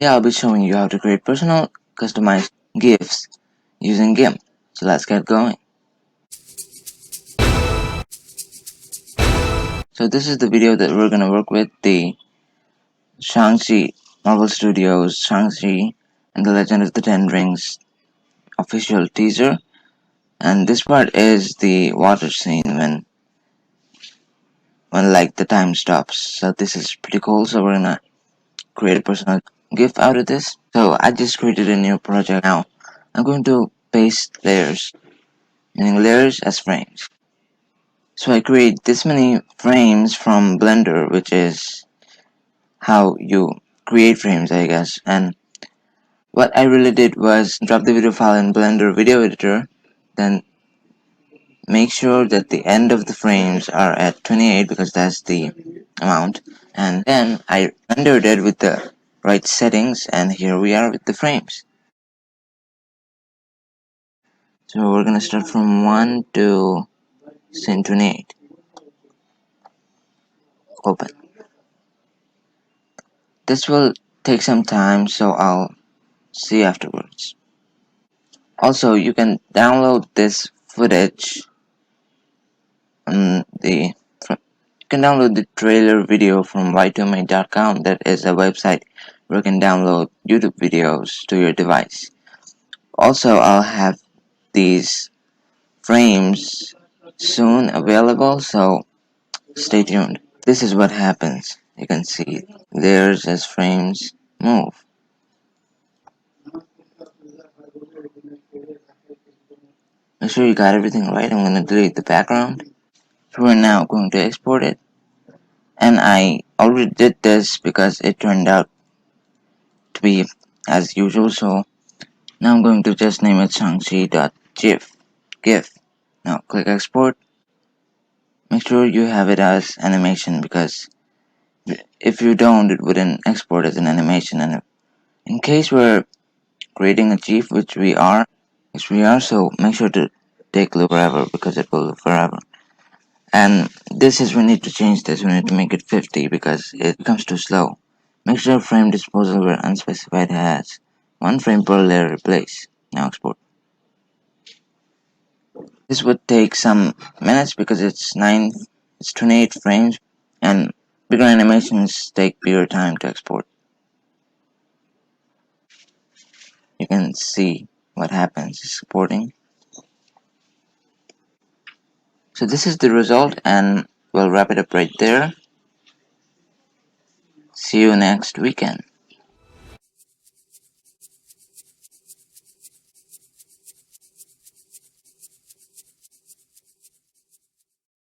Yeah, I'll be showing you how to create personal customized GIFs using Gimp. So let's get going. So this is the video that we're gonna work with, the Shang-Chi, Marvel Studios Shang-Chi and the Legend of the Ten Rings official teaser. And this part is the water scene when like the time stops. So this is pretty cool. So we're gonna create a personal GIF out of this. So I just created a new project now. I'm going to paste layers, meaning layers as frames. So I create this many frames from Blender, which is how you create frames, I guess. And what I really did was drop the video file in Blender Video Editor, then make sure that the end of the frames are at 28 because that's the amount. And then I rendered it with the right settings, and here we are with the frames. So we're gonna start from 1 to scene 28. Open. This will take some time, so I'll see afterwards. Also, you can download this footage on the you can download the trailer video from y2mate.com. That is a website where you can download YouTube videos to your device. Also, I'll have these frames soon available, so stay tuned. This is what happens. You can see layers as frames move. Make sure you got everything right. I'm going to delete the background. So we're now going to export it. And I already did this because it turned out to be as usual. So now I'm going to just name it Shang-Chi.gif. Now click export. Make sure you have it as animation because if you don't, it wouldn't export as an animation. And in case we're creating a GIF, so make sure to take loop forever because it will live forever. And this is, we need to change this. We need to make it 50 because it becomes too slow. Make sure frame disposal where unspecified has 1 frame per layer replace. Now export. This would take some minutes because it's 28 frames, and bigger animations take bigger time to export. You can see what happens exporting. So this is the result, and we'll wrap it up right there. See you next weekend.